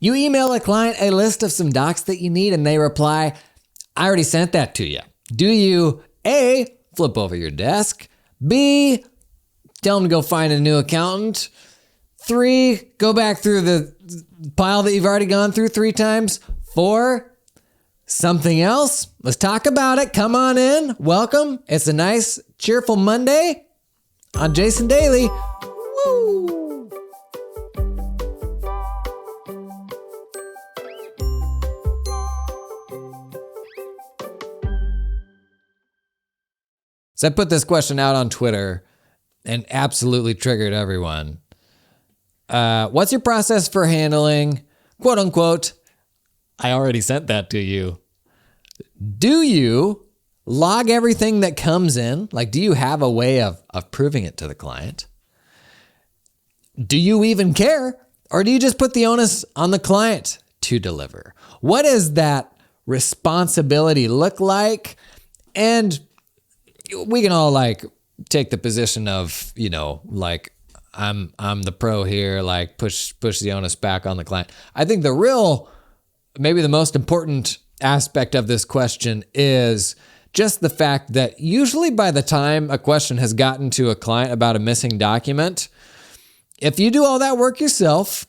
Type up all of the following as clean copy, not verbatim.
You email a client a list of some docs that you need and they reply, I already sent that to you. Do you A, flip over your desk, B, tell them to go find a new accountant, 3, go back through the pile that you've already gone through 3 times, 4, something else? Let's talk about it. Come on in. Welcome. It's a nice, cheerful Monday on Jason Daily. Woo! So I put this question out on Twitter and absolutely triggered everyone. What's your process for handling, quote unquote, I already sent that to you? Do you log everything that comes in? Like, do you have a way of proving it to the client? Do you even care? Or do you just put the onus on the client to deliver? What does that responsibility look like? And we can all like take the position of, like, I'm the pro here, like push the onus back on the client. I think maybe the most important aspect of this question is just the fact that usually by the time a question has gotten to a client about a missing document, if you do all that work yourself,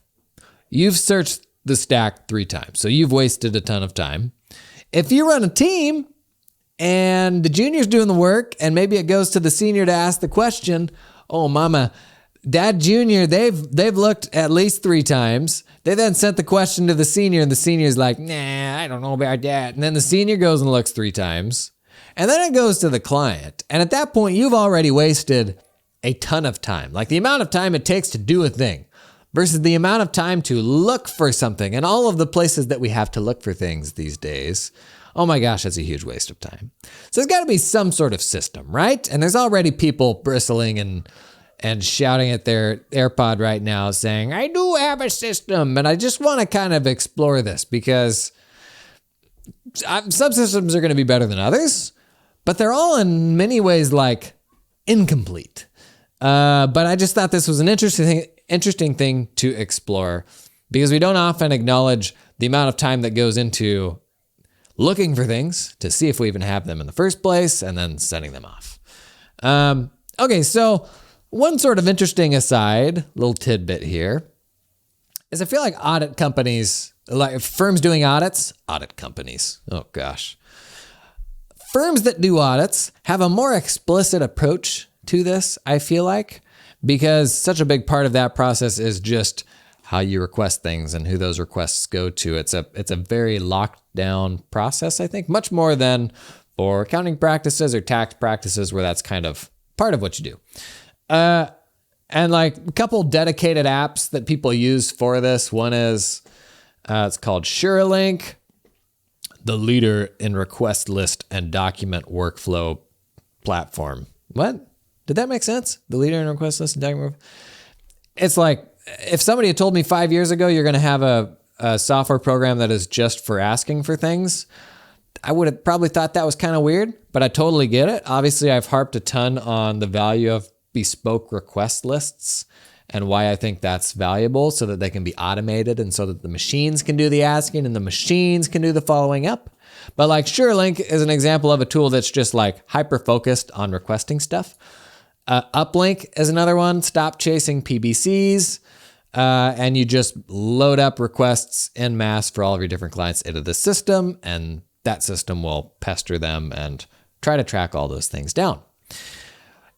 you've searched the stack 3 times. So you've wasted a ton of time. If you run a team and the junior's doing the work and maybe it goes to the senior to ask the question, oh mama, that junior, they've looked at least 3 times. They then sent the question to the senior and the senior's like, nah, I don't know about that. And then the senior goes and looks 3 times. And then it goes to the client. And at that point, you've already wasted a ton of time. Like the amount of time it takes to do a thing versus the amount of time to look for something and all of the places that we have to look for things these days. Oh my gosh, that's a huge waste of time. So there's got to be some sort of system, right? And there's already people bristling and shouting at their AirPod right now saying, I do have a system. And I just want to kind of explore this because some systems are going to be better than others, but they're all in many ways like incomplete. But I just thought this was an interesting thing to explore because we don't often acknowledge the amount of time that goes into looking for things to see if we even have them in the first place and then sending them off. Okay, so one sort of interesting aside, little tidbit here, is I feel like audit companies, like firms doing audit companies, oh gosh. Firms that do audits have a more explicit approach to this, I feel like, because such a big part of that process is just how you request things and who those requests go to. It's a very locked down process, I think, much more than for accounting practices or tax practices where that's kind of part of what you do. And like a couple dedicated apps that people use for this. One is, it's called Suralink, the leader in request list and document workflow platform. What? Did that make sense? The leader in request list and document workflow? It's like, if somebody had told me 5 years ago, you're going to have a software program that is just for asking for things, I would have probably thought that was kind of weird, but I totally get it. Obviously, I've harped a ton on the value of bespoke request lists and why I think that's valuable so that they can be automated and so that the machines can do the asking and the machines can do the following up. But like Suralink is an example of a tool that's just like hyper-focused on requesting stuff. Uplink is another one. Stop chasing PBCs. And you just load up requests en masse for all of your different clients into the system, and that system will pester them and try to track all those things down.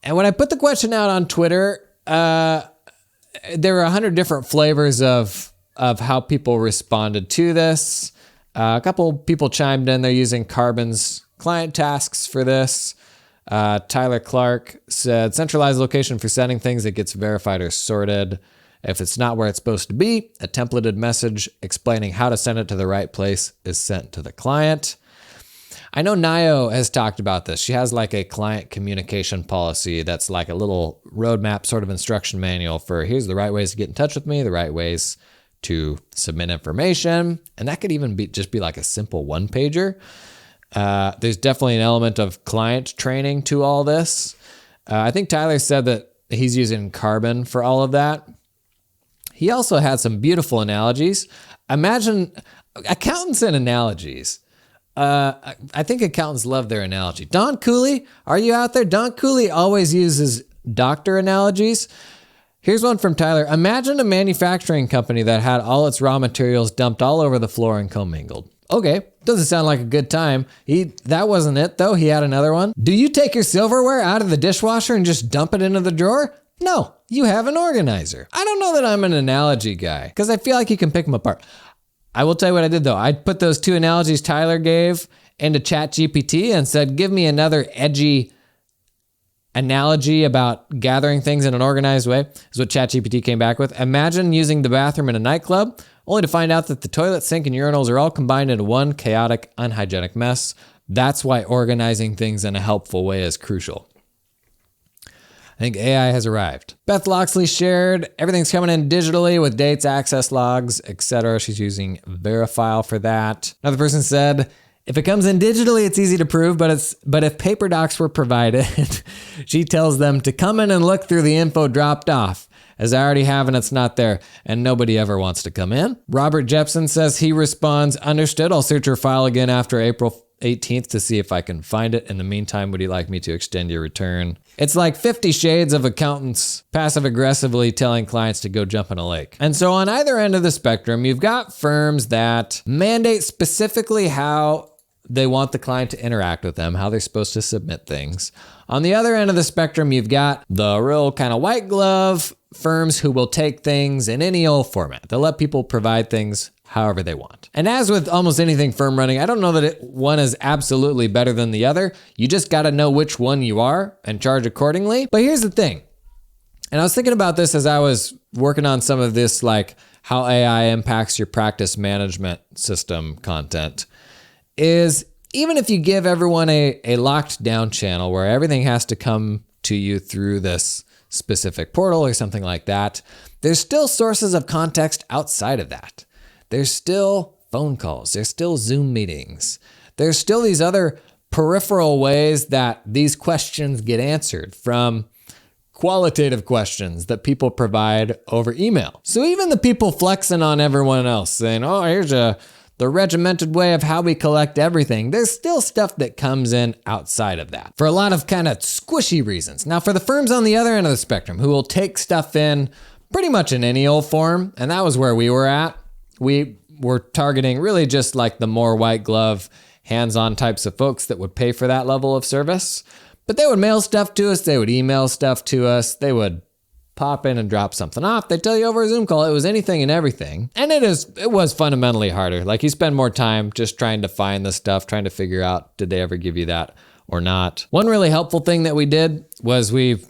And when I put the question out on Twitter, there were 100 different flavors of how people responded to this. A couple people chimed in. They're using Carbon's client tasks for this. Tyler Clark said, centralized location for sending things that gets verified or sorted. If it's not where it's supposed to be, a templated message explaining how to send it to the right place is sent to the client. I know Nayo has talked about this. She has like a client communication policy that's like a little roadmap sort of instruction manual for here's the right ways to get in touch with me, the right ways to submit information. And that could even just be like a simple one-pager. There's definitely an element of client training to all this. I think Tyler said that he's using Carbon for all of that. he also had some beautiful analogies. Imagine accountants and analogies. I think accountants love their analogy. Don Cooley, are you out there? Don Cooley always uses doctor analogies. Here's one from Tyler. Imagine a manufacturing company that had all its raw materials dumped all over the floor and commingled. Okay, doesn't sound like a good time. That wasn't it though. He had another one. Do you take your silverware out of the dishwasher and just dump it into the drawer? No, you have an organizer. I don't know that I'm an analogy guy because I feel like you can pick them apart. I will tell you what I did though. I put those two analogies Tyler gave into ChatGPT and said, give me another edgy analogy about gathering things in an organized way. Is what ChatGPT came back with. Imagine using the bathroom in a nightclub, only to find out that the toilet, sink, and urinals are all combined into one chaotic, unhygienic mess. That's why organizing things in a helpful way is crucial. I think AI has arrived. Beth Loxley shared, everything's coming in digitally with dates, access logs, etc. She's using Verifile for that. Another person said, if it comes in digitally, it's easy to prove, but if paper docs were provided, she tells them to come in and look through the info dropped off, as I already have and it's not there, and nobody ever wants to come in. Robert Jepson says he responds, understood, I'll search your file again after April 18th to see if I can find it. In the meantime, would you like me to extend your return? It's like 50 shades of accountants passive aggressively telling clients to go jump in a lake. And so on either end of the spectrum, you've got firms that mandate specifically how they want the client to interact with them, how they're supposed to submit things. On the other end of the spectrum, you've got the real kind of white glove firms who will take things in any old format. They'll let people provide things however they want. And as with almost anything firm running, I don't know that one is absolutely better than the other. You just got to know which one you are and charge accordingly. But here's the thing. And I was thinking about this as I was working on some of this, like how AI impacts your practice management system content, is even if you give everyone a locked down channel where everything has to come to you through this specific portal or something like that, there's still sources of context outside of that. There's still phone calls. There's still Zoom meetings. There's still these other peripheral ways that these questions get answered, from qualitative questions that people provide over email. So even the people flexing on everyone else saying, oh, here's the regimented way of how we collect everything, there's still stuff that comes in outside of that for a lot of kind of squishy reasons. Now, for the firms on the other end of the spectrum who will take stuff in pretty much in any old form, and that was where we were at, we were targeting really just like the more white glove, hands-on types of folks that would pay for that level of service. But they would mail stuff to us. They would email stuff to us. They would pop in and drop something off. They'd tell you over a Zoom call. It was anything and everything. And it was fundamentally harder. Like you spend more time just trying to find the stuff, trying to figure out, did they ever give you that or not? One really helpful thing that we did was we've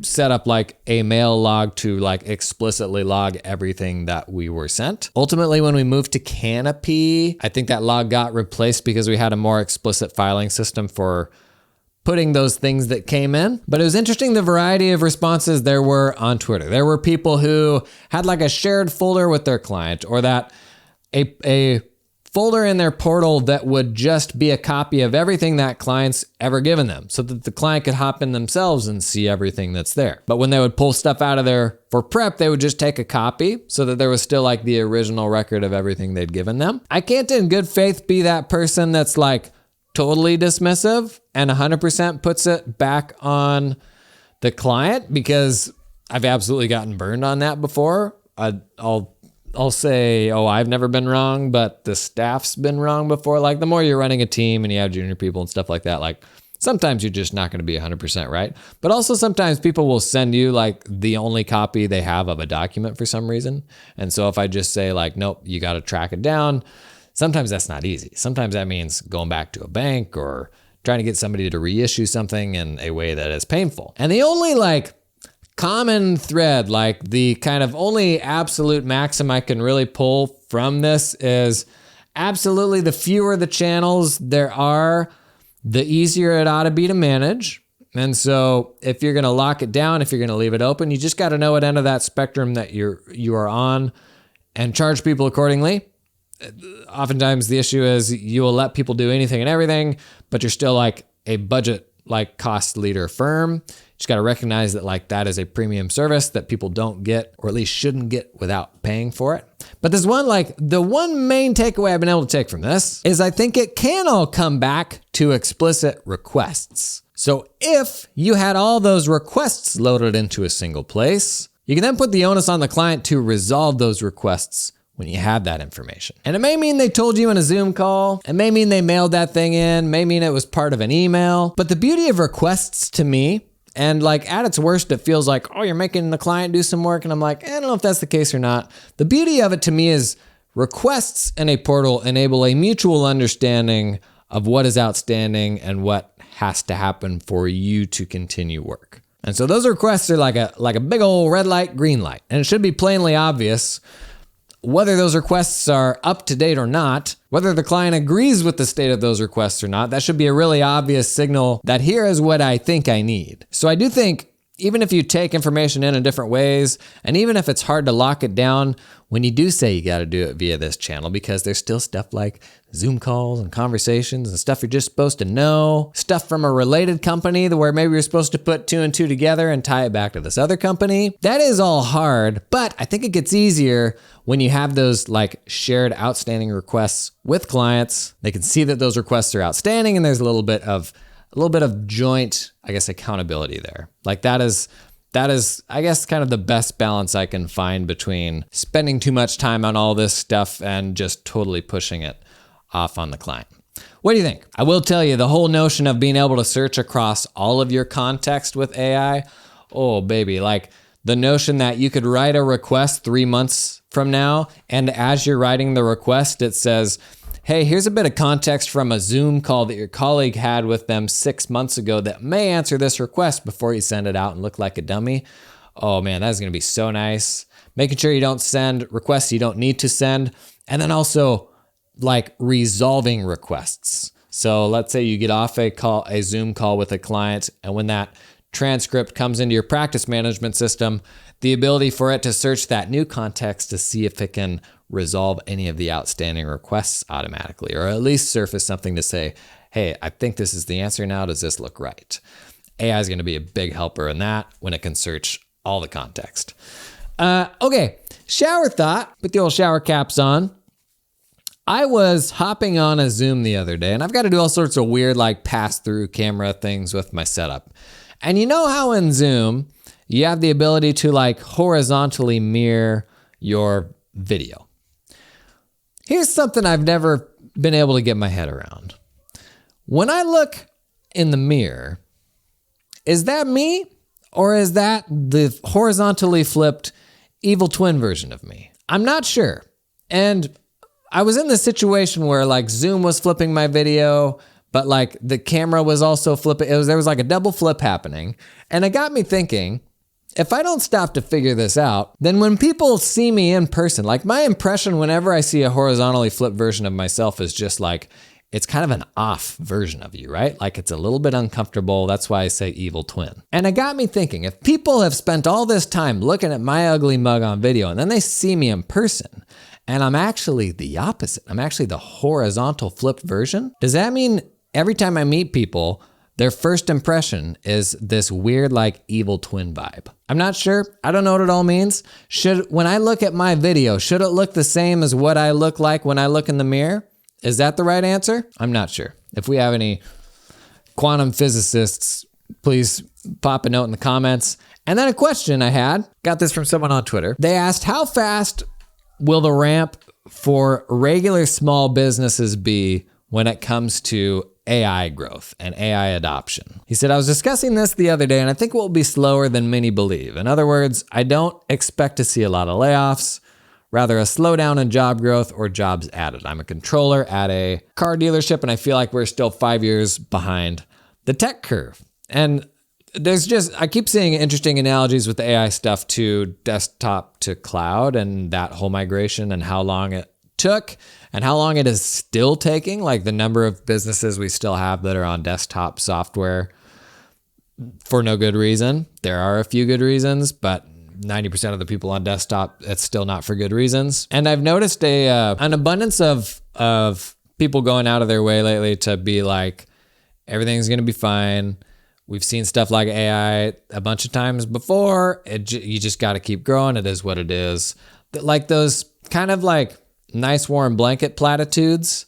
set up like a mail log to like explicitly log everything that we were sent. Ultimately, when we moved to Canopy, I think that log got replaced because we had a more explicit filing system for putting those things that came in. But it was interesting the variety of responses there were on Twitter. There were people who had like a shared folder with their client, or that a folder in their portal that would just be a copy of everything that client's ever given them, so that the client could hop in themselves and see everything that's there. But when they would pull stuff out of there for prep, they would just take a copy so that there was still like the original record of everything they'd given them. I can't in good faith be that person that's like totally dismissive and 100% puts it back on the client, because I've absolutely gotten burned on that before. I'll say, oh, I've never been wrong, but the staff's been wrong before. Like the more you're running a team and you have junior people and stuff like that, like sometimes you're just not going to be 100% right. But also sometimes people will send you like the only copy they have of a document for some reason. And so if I just say like, nope, you got to track it down, sometimes that's not easy. Sometimes that means going back to a bank or trying to get somebody to reissue something in a way that is painful. And the only like common thread, like the kind of only absolute maxim I can really pull from this is absolutely the fewer the channels there are, the easier it ought to be to manage. And so if you're going to lock it down, if you're going to leave it open, you just got to know what end of that spectrum that you are on and charge people accordingly. Oftentimes the issue is you will let people do anything and everything, but you're still like a budget like cost leader firm. You just got to recognize that like that is a premium service that people don't get, or at least shouldn't get without paying for it. But there's the one main takeaway I've been able to take from this is I think it can all come back to explicit requests. So if you had all those requests loaded into a single place, you can then put the onus on the client to resolve those requests when you have that information. And it may mean they told you in a Zoom call. It may mean they mailed that thing in, may mean it was part of an email. But the beauty of requests to me, and like at its worst, it feels like, oh, you're making the client do some work. And I'm like, I don't know if that's the case or not. The beauty of it to me is requests in a portal enable a mutual understanding of what is outstanding and what has to happen for you to continue work. And so those requests are like a big old red light, green light. And it should be plainly obvious whether those requests are up to date or not, whether the client agrees with the state of those requests or not. That should be a really obvious signal that here is what I think I need. So I do think even if you take information in different ways, and even if it's hard to lock it down, when you do say you got to do it via this channel, because there's still stuff like Zoom calls and conversations and stuff you're just supposed to know, stuff from a related company where maybe you're supposed to put 2 and 2 together and tie it back to this other company. That is all hard, but I think it gets easier when you have those like shared outstanding requests with clients. They can see that those requests are outstanding, and there's a little bit of joint, I guess, accountability there. Like that is, I guess, kind of the best balance I can find between spending too much time on all this stuff and just totally pushing it off on the client. What do you think? I will tell you, the whole notion of being able to search across all of your context with AI, oh baby, like the notion that you could write a request 3 months from now, and as you're writing the request, it says, hey, here's a bit of context from a Zoom call that your colleague had with them 6 months ago that may answer this request before you send it out and look like a dummy. Oh man, that's gonna be so nice. Making sure you don't send requests you don't need to send. And then also like resolving requests. So let's say you get off a Zoom call with a client, and when that transcript comes into your practice management system, the ability for it to search that new context to see if it can resolve any of the outstanding requests automatically, or at least surface something to say, hey, I think this is the answer now. Does this look right? AI is going to be a big helper in that when it can search all the context. Okay, shower thought with the old shower caps on. I was hopping on a Zoom the other day, and I've got to do all sorts of weird like pass-through camera things with my setup. And you know how in Zoom, you have the ability to like horizontally mirror your video. Here's something I've never been able to get my head around. When I look in the mirror, is that me, or is that the horizontally flipped evil twin version of me? I'm not sure. And I was in this situation where like Zoom was flipping my video, but like the camera was also flipping. There was like a double flip happening. And it got me thinking, if I don't stop to figure this out, then when people see me in person, like my impression whenever I see a horizontally flipped version of myself is just like, it's kind of an off version of you, right? Like it's a little bit uncomfortable. That's why I say evil twin. And it got me thinking, if people have spent all this time looking at my ugly mug on video and then they see me in person and I'm actually the opposite, I'm actually the horizontal flipped version, does that mean every time I meet people, their first impression is this weird like evil twin vibe? I'm not sure. I don't know what it all means. When I look at my video, should it look the same as what I look like when I look in the mirror? Is that the right answer? I'm not sure. If we have any quantum physicists, please pop a note in the comments. And then a question I had, got this from someone on Twitter. They asked, how fast will the ramp for regular small businesses be when it comes to AI growth and AI adoption? He said, I was discussing this the other day, and I think it will be slower than many believe. In other words, I don't expect to see a lot of layoffs, rather a slowdown in job growth or jobs added. I'm a controller at a car dealership, and I feel like we're still 5 years behind the tech curve. And I keep seeing interesting analogies with the AI stuff to desktop to cloud and that whole migration and how long it took and how long it is still taking, like the number of businesses we still have that are on desktop software for no good reason. There are a few good reasons, but 90% of the people on desktop, it's still not for good reasons. And I've noticed an abundance of people going out of their way lately to be like, everything's going to be fine. We've seen stuff like AI a bunch of times before. You just got to keep growing. It is what it is. Like those kind of like nice warm blanket platitudes.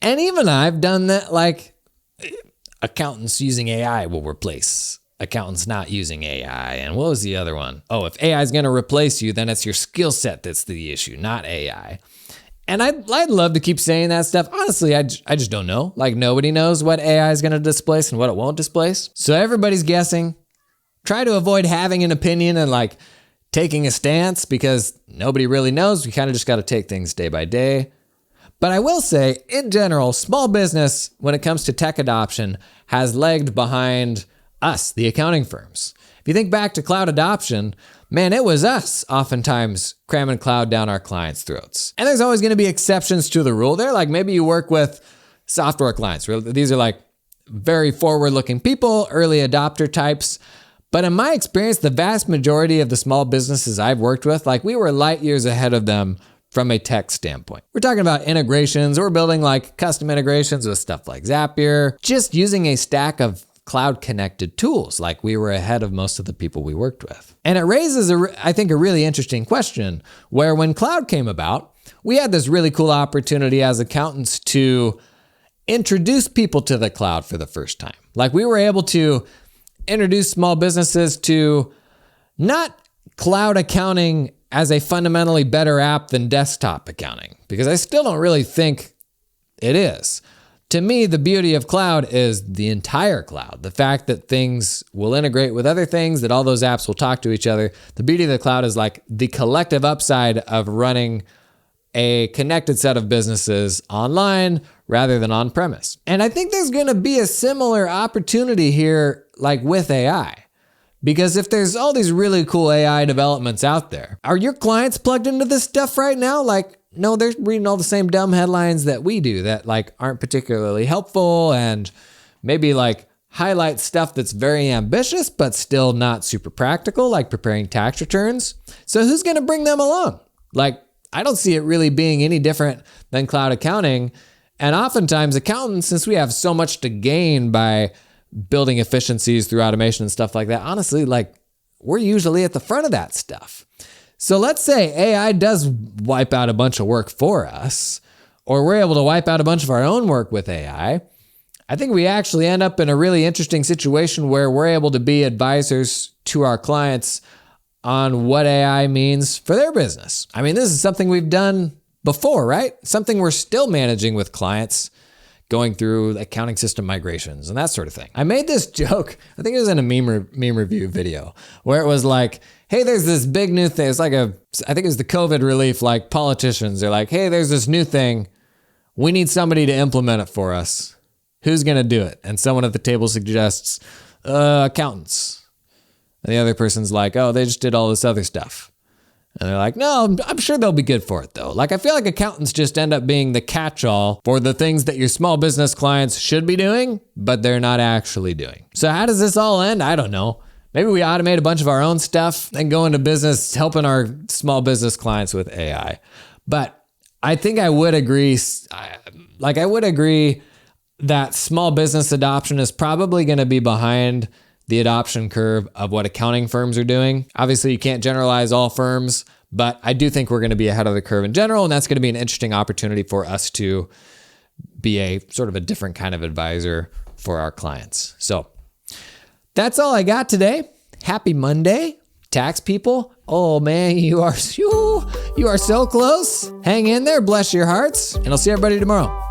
And even I've done that, like accountants using AI will replace accountants not using AI. And what was the other one? Oh, if AI is going to replace you, then it's your skill set that's the issue, not AI. And I'd love to keep saying that stuff. Honestly, I just don't know. Like nobody knows what AI is going to displace and what it won't displace. So everybody's guessing. Try to avoid having an opinion and like taking a stance because nobody really knows. We kind of just got to take things day by day. But I will say, in general, small business, when it comes to tech adoption, has lagged behind us, the accounting firms. If you think back to cloud adoption, man, it was us oftentimes cramming cloud down our clients' throats. And there's always going to be exceptions to the rule there. Like maybe you work with software clients. These are like very forward-looking people, early adopter types. But in my experience, the vast majority of the small businesses I've worked with, like we were light years ahead of them from a tech standpoint. We're talking about integrations. We're building like custom integrations with stuff like Zapier, just using a stack of cloud connected tools. Like we were ahead of most of the people we worked with. And it raises, I think, a really interesting question where when cloud came about, we had this really cool opportunity as accountants to introduce people to the cloud for the first time. Like we were able to introduce small businesses to not cloud accounting as a fundamentally better app than desktop accounting, because I still don't really think it is. To me, the beauty of cloud is the entire cloud. The fact that things will integrate with other things, that all those apps will talk to each other. The beauty of the cloud is like the collective upside of running a connected set of businesses online rather than on premise. And I think there's going to be a similar opportunity here, like with AI. Because if there's all these really cool AI developments out there, are your clients plugged into this stuff right now? Like, no, they're reading all the same dumb headlines that we do that like aren't particularly helpful and maybe like highlight stuff that's very ambitious, but still not super practical, like preparing tax returns. So who's going to bring them along? Like, I don't see it really being any different than cloud accounting. And oftentimes accountants, since we have so much to gain by building efficiencies through automation and stuff like that, honestly, like we're usually at the front of that stuff. So let's say AI does wipe out a bunch of work for us, or we're able to wipe out a bunch of our own work with AI. I think we actually end up in a really interesting situation where we're able to be advisors to our clients on what AI means for their business. I mean, this is something we've done before, right? Something we're still managing with clients, going through accounting system migrations and that sort of thing. I made this joke, I think it was in a meme review video, where it was like, hey, there's this big new thing. It's like I think it was the COVID relief, like politicians. They're like, hey, there's this new thing. We need somebody to implement it for us. Who's going to do it? And someone at the table suggests, accountants. And the other person's like, oh, they just did all this other stuff. And they're like, no, I'm sure they'll be good for it though. Like, I feel like accountants just end up being the catch-all for the things that your small business clients should be doing, but they're not actually doing. So how does this all end? I don't know. Maybe we automate a bunch of our own stuff and go into business helping our small business clients with AI. But I think I would agree, that small business adoption is probably going to be behind the adoption curve of what accounting firms are doing. Obviously, you can't generalize all firms, but I do think we're going to be ahead of the curve in general, and that's going to be an interesting opportunity for us to be a sort of a different kind of advisor for our clients. So that's all I got today. Happy Monday, tax people. Oh man, you are so close. Hang in there, bless your hearts, and I'll see everybody tomorrow.